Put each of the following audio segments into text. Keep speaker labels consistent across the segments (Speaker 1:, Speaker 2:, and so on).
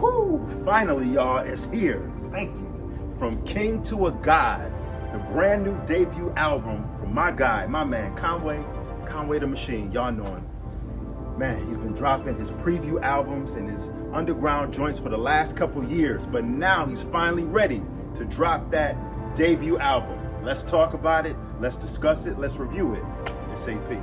Speaker 1: Whoo! Finally, y'all, it's here. Thank you. From King to a God, the brand new debut album from my guy, my man, Conway the Machine. Y'all know him. Man, he's been dropping his preview albums and his underground joints for the last couple years, but now he's finally ready to drop that debut album. Let's talk about it, let's discuss it, let's review it. It's AP.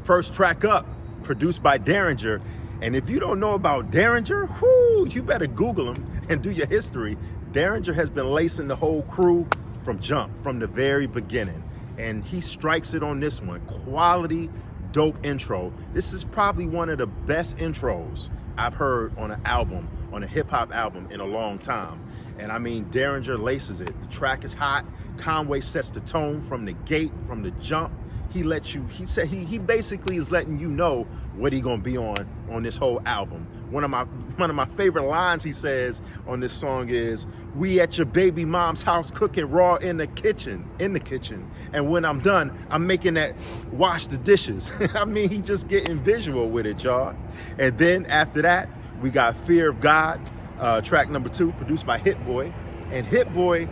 Speaker 1: First track up, produced by Derringer. And if you don't know about Derringer, whoo, you better Google him and do your history. Derringer has been lacing the whole crew from jump, from the very beginning. And he strikes it on this one. Quality, dope intro. This is probably one of the best intros I've heard on an album, on a hip hop album in a long time. And I mean, Derringer laces it. The track is hot. Conway sets the tone from the gate, from the jump. He basically is letting you know what he gonna be on this whole album. One of my favorite lines he says on this song is, "We at your baby mom's house cooking raw in the kitchen. And when I'm done, I'm making that wash the dishes." I mean, he just getting visual with it, y'all. And then after that, we got Fear of God, track number 2, produced by Hit Boy. And Hit Boy,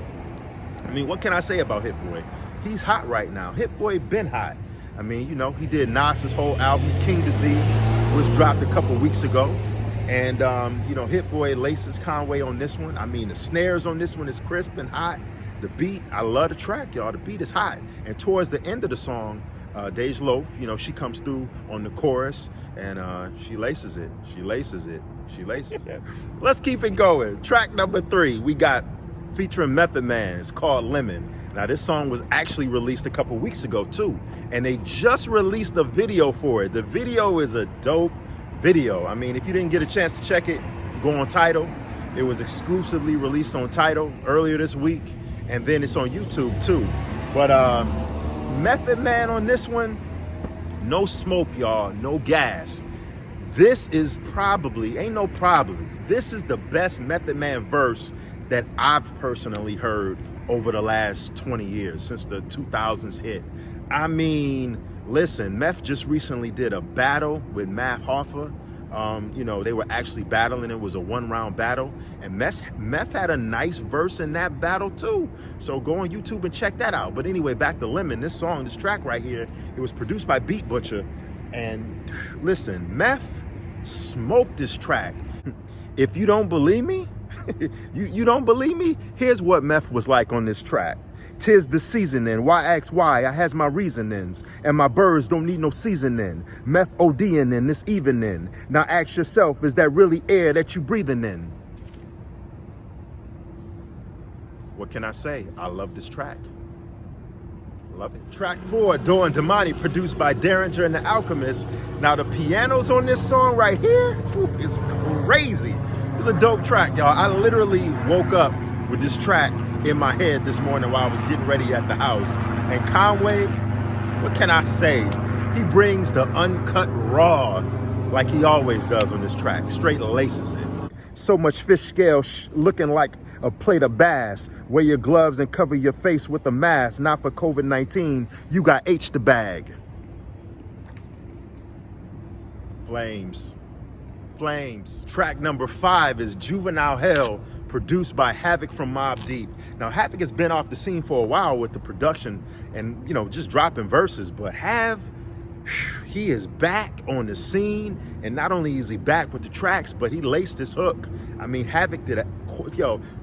Speaker 1: I mean, what can I say about Hit Boy? He's hot right now. Hit Boy been hot. I mean, you know, he did Nas's whole album, King Disease, was dropped a couple weeks ago. And, you know, Hit Boy laces Conway on this one. I mean, the snares on this one is crisp and hot. The beat, I love the track, y'all. The beat is hot. And towards the end of the song, Dej Loaf, you know, she comes through on the chorus and she laces it. She laces it. Let's keep it going. Track number 3, we got featuring Method Man. It's called Lemon. Now, this song was actually released a couple weeks ago, too. And they just released a video for it. The video is a dope video. I mean, if you didn't get a chance to check it, go on Tidal. It was exclusively released on Tidal earlier this week. And then it's on YouTube, too. But Method Man on this one, no smoke, y'all. No gas. This is this is the best Method Man verse that I've personally heard over the last 20 years, since the 2000s hit. I mean, listen, Meth just recently did a battle with Math Hoffa. You know, they were actually battling. It was a 1-round battle. And Meth had a nice verse in that battle too. So go on YouTube and check that out. But anyway, back to Lemon. This track right here, it was produced by Beat Butcher. And listen, Meth smoked this track. If you don't believe me, you don't believe me? Here's what Meth was like on this track. "'Tis the seasoning, why ask why? I has my reasonings, and my birds don't need no seasoning. Meth ODing in this evening. Now ask yourself, is that really air that you breathing in?" What can I say? I love this track. Love it. Track 4, Door and Damani, produced by Derringer and the Alchemist. Now the pianos on this song right here, is crazy. It's a dope track, y'all. I literally woke up with this track in my head this morning while I was getting ready at the house. And Conway, what can I say? He brings the uncut raw like he always does on this track. Straight laces it. So much fish scale looking like a plate of bass. Wear your gloves and cover your face with a mask. Not for COVID-19, you got H the bag. Flames. Track number 5 is Juvenile Hell, produced by Havoc from Mobb Deep. Now, Havoc has been off the scene for a while with the production and, you know, just dropping verses, but he is back on the scene. And not only is he back with the tracks, but he laced his hook. I mean, Havoc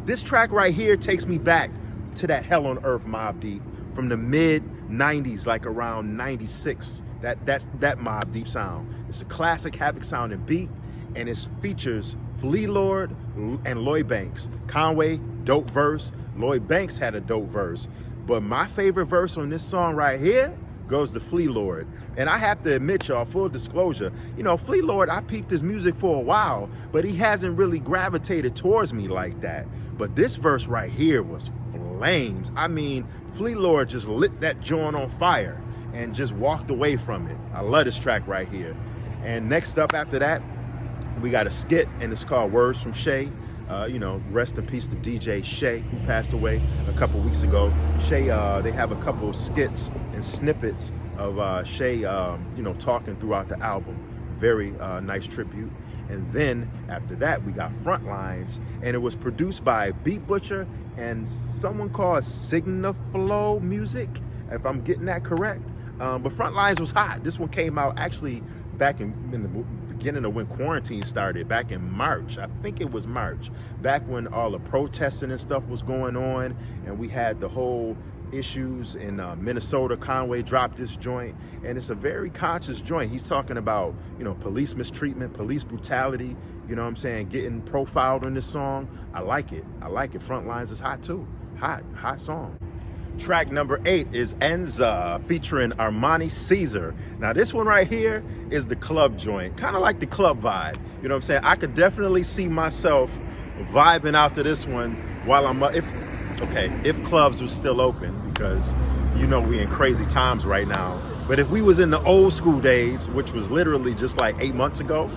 Speaker 1: this track right here takes me back to that Hell on Earth Mobb Deep from the mid 90s, like around 96. That's that Mobb Deep sound. It's a classic Havoc sound and beat. And it features Flea Lord and Lloyd Banks. Conway, dope verse. Lloyd Banks had a dope verse. But my favorite verse on this song right here goes to Flea Lord. And I have to admit, y'all, full disclosure, you know, Flea Lord, I peeped his music for a while, but he hasn't really gravitated towards me like that. But this verse right here was flames. I mean, Flea Lord just lit that joint on fire and just walked away from it. I love this track right here. And next up after that, we got a skit, and it's called Words from Shay. You know, rest in peace to DJ Shay, who passed away a couple weeks ago. Shay, they have a couple of skits and snippets of Shay, talking throughout the album. Very nice tribute. And then after that, we got Frontlines, and it was produced by Beat Butcher and someone called Signaflow Music, if I'm getting that correct. But Frontlines was hot. This one came out actually back in the beginning of when quarantine started, back in March. I think it was March, back when all the protesting and stuff was going on, and we had the whole issues in Minnesota. Conway dropped this joint, and it's a very conscious joint. He's talking about, police mistreatment, police brutality, getting profiled on this song. I like it. Frontlines is hot too. Hot song. Track number 8 is Enza featuring Armani Caesar. Now this one right here is the club joint, kind of like the club vibe. I could definitely see myself vibing out to this one while I'm if clubs were still open, because we in crazy times right now. But if we was in the old school days, which was literally just like 8 months ago,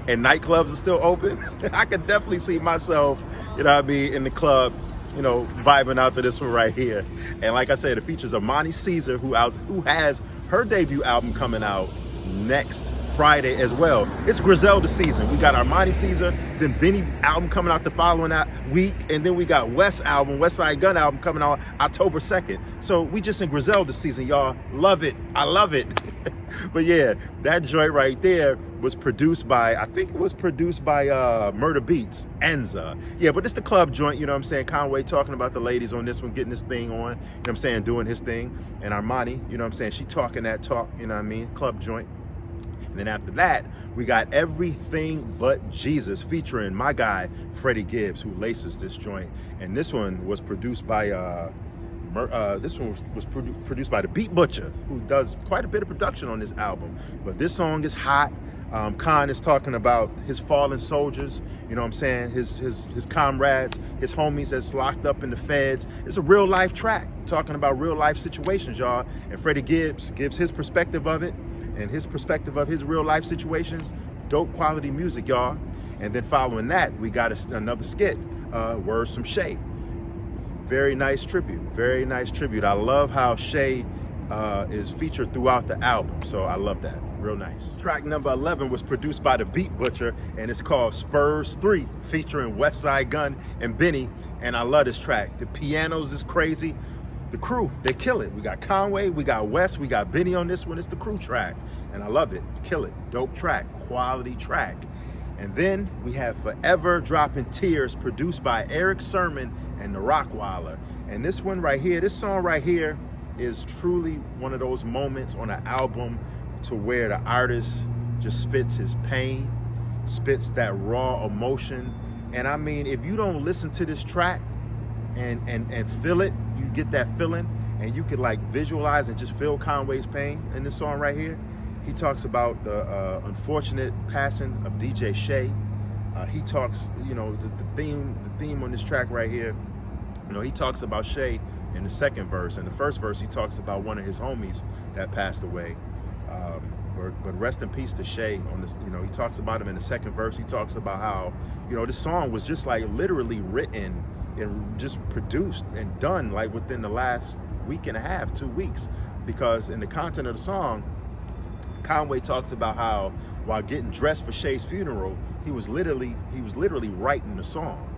Speaker 1: and nightclubs are still open, I could definitely see myself, in the club, vibing out to this one right here. And like I said, it features Armani Caesar, who has her debut album coming out next Friday as well. It's Griselda season. We got Armani Caesar, then Benny album coming out the following week, and then we got West Side Gun album coming out October 2nd. So we just in Griselda season, y'all. Love it. I love it. But yeah, that joint right there was produced by, Murder Beats, Enza. Yeah, but it's the club joint, Conway talking about the ladies on this one, getting this thing on, doing his thing. And Armani, she talking that talk, club joint. And then after that, we got Everything But Jesus featuring my guy, Freddie Gibbs, who laces this joint. And this one was produced by produced by the Beat Butcher, who does quite a bit of production on this album. But this song is hot. Khan is talking about his fallen soldiers, his comrades, his homies that's locked up in the feds. It's a real life track talking about real life situations, y'all. And Freddie Gibbs gives his perspective of it and his perspective of his real life situations. Dope quality music, y'all. And then following that, we got another skit, Words from Shay. Very nice tribute. I love how Shay is featured throughout the album. So I love that. Real nice. Track number 11 was produced by the Beat Butcher, and it's called Spurs 3, featuring West Side Gun and Benny. And I love this track. The pianos is crazy. The crew, they kill it. We got Conway, we got West, we got Benny on this one. It's the crew track, and I love it. Kill it. Dope track. Quality track. And then we have Forever Dropping Tears, produced by Eric Sermon and the Rockweiler. And this one right here, this song right here is truly one of those moments on an album to where the artist just spits his pain, spits that raw emotion. And I mean, if you don't listen to this track and feel it, you get that feeling, and you could like visualize and just feel Conway's pain in this song right here. He talks about the unfortunate passing of DJ Shay. He talks, the theme on this track right here, he talks about Shay in the second verse. In the first verse, he talks about one of his homies that passed away. But rest in peace to Shay on this. He talks about him in the second verse. He talks about how, this song was just like literally written and just produced and done like within the last week and a half, 2 weeks. Because in the content of the song, Conway talks about how while getting dressed for Shay's funeral, he was literally writing the song.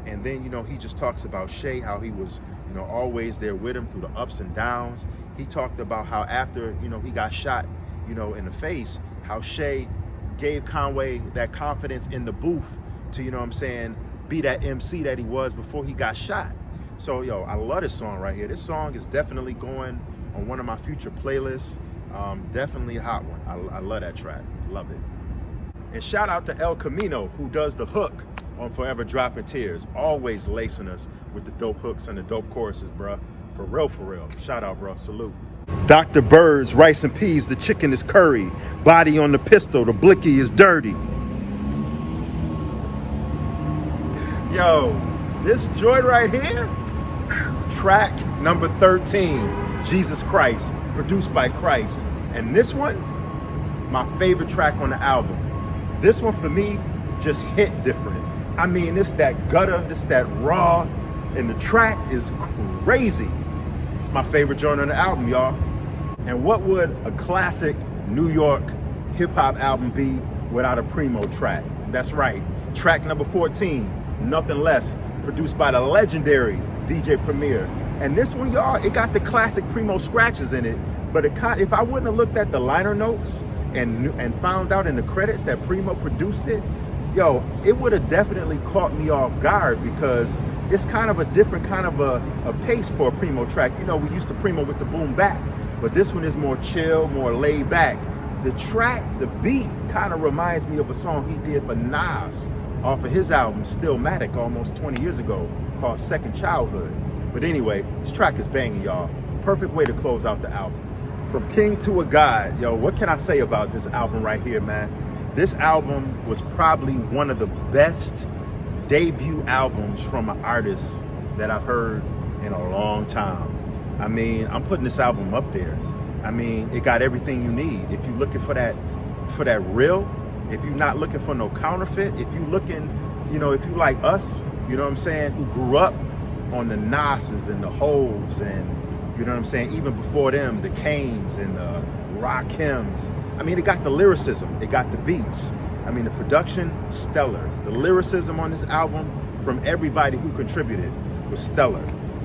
Speaker 1: And then, he just talks about Shay, how he was, always there with him through the ups and downs. He talked about how after, he got shot, in the face, how Shay gave Conway that confidence in the booth to, be that MC that he was before he got shot. So, I love this song right here. This song is definitely going on one of my future playlists. Definitely a hot one. I love that track. Love it. And shout out to El Camino, who does the hook on Forever Dropping Tears. Always lacing us with the dope hooks and the dope choruses, bruh. For real. Shout out, bro. Salute. Dr. Bird's rice and peas, the chicken is curry. Body on the pistol, the blicky is dirty. Yo, this joint right here, track number 13, Jesus Christ, produced by Christ. And this one, my favorite track on the album. This one for me just hit different. I mean, it's that gutter, it's that raw, and the track is crazy. It's my favorite joint on the album, y'all. And what would a classic New York hip hop album be without a Primo track? That's right, track number 14, Nothing Less, produced by the legendary DJ Premier. And this one, y'all, it got the classic Primo scratches in it, but if I wouldn't have looked at the liner notes and found out in the credits that Primo produced it, yo, it would have definitely caught me off guard, because it's kind of a different kind of a pace for a Primo track. You know, we used to Primo with the boom bap, but this one is more chill, more laid back. The track, the beat, kind of reminds me of a song he did for Nas off of his album Stillmatic almost 20 years ago, called Second Childhood. But anyway, this track is banging, y'all. Perfect way to close out the album. From King to a God, yo, what can I say about this album right here, man? This album was probably one of the best debut albums from an artist that I've heard in a long time. I mean, I'm putting this album up there. I mean, it got everything you need. If you're looking for that real, if you're not looking for no counterfeit, if you're looking, you know, if you like us, you know what I'm saying, who grew up on the Nas's and the Hoves, and you know what I'm saying, even before them, the Kanes and the Rakims. I mean, it got the lyricism, it got the beats. I mean, the production, stellar. The lyricism on this album from everybody who contributed was stellar.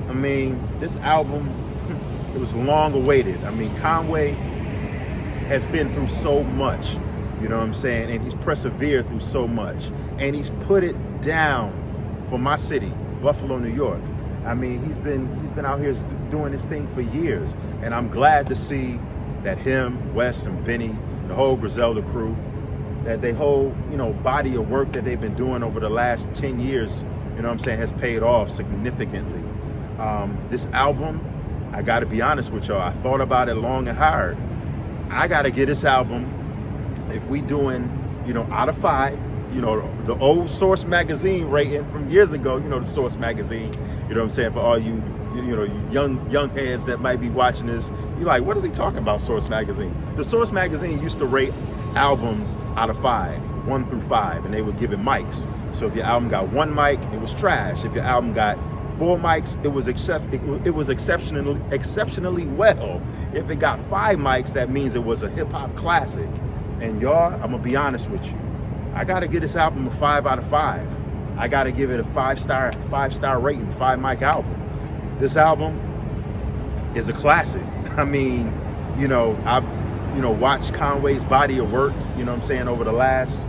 Speaker 1: I mean, this album, it was long awaited. I mean, Conway has been through so much, you know what I'm saying? And he's persevered through so much. And he's put it down for my city, Buffalo, New York. I mean, he's been out here doing this thing for years. And I'm glad to see that him, Wes, and Benny, the whole Griselda crew, that they whole, you know, body of work that they've been doing over the last 10 years, you know what I'm saying, has paid off significantly. This album, I gotta be honest with y'all, I thought about it long and hard. I gotta get this album, if we doing, you know, out of 5, you know, the old Source magazine rating from years ago, you know, the Source magazine, you know what I'm saying, for all you know, young heads that might be watching this, you're like, what is he talking about, Source magazine? The Source magazine used to rate albums out of 5, 1 through 5, and they would give it mics. So if your album got 1 mic, it was trash. If your album got 4 mics, it was exceptionally well. If it got 5 mics, that means it was a hip hop classic. And y'all, I'm gonna be honest with you, I gotta give this album a 5 out of 5. I gotta give it a 5-star rating, 5 mic album. This album is a classic. I mean, you know, I've watched Conway's body of work, you know what I'm saying, over the last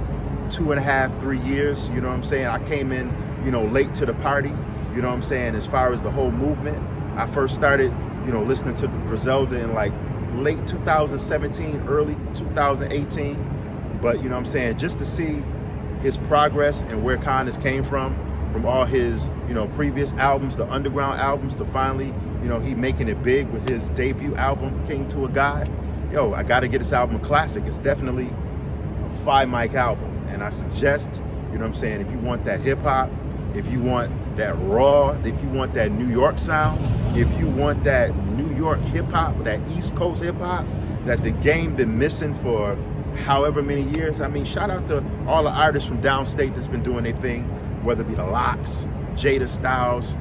Speaker 1: 2.5, 3 years, you know what I'm saying. I came in, you know, late to the party, you know what I'm saying, as far as the whole movement. I first started, you know, listening to Griselda in like late 2017, early 2018. But, you know what I'm saying, just to see his progress and where Con has came from all his, you know, previous albums, the underground albums, to finally, you know, he making it big with his debut album, King to a God. Yo, I gotta get this album a classic. It's definitely a 5 mic album. And I suggest, you know what I'm saying, if you want that hip hop, if you want that raw, if you want that New York sound, if you want that New York hip hop, that East Coast hip hop that the game been missing for however many years. I mean, shout out to all the artists from downstate that's been doing their thing, whether it be the Locks, Jada Styles,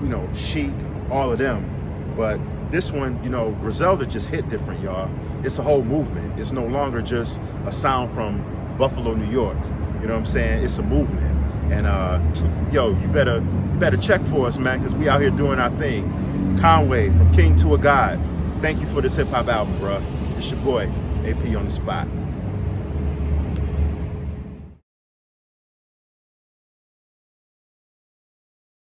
Speaker 1: you know, Chic, all of them. But this one, you know, Griselda just hit different, y'all. It's a whole movement. It's no longer just a sound from Buffalo, New York. You know what I'm saying? It's a movement. And yo, you better check for us, man, because we out here doing our thing. Conway, from King to a God. Thank you for this hip hop album, bro. It's your boy, AP on the spot.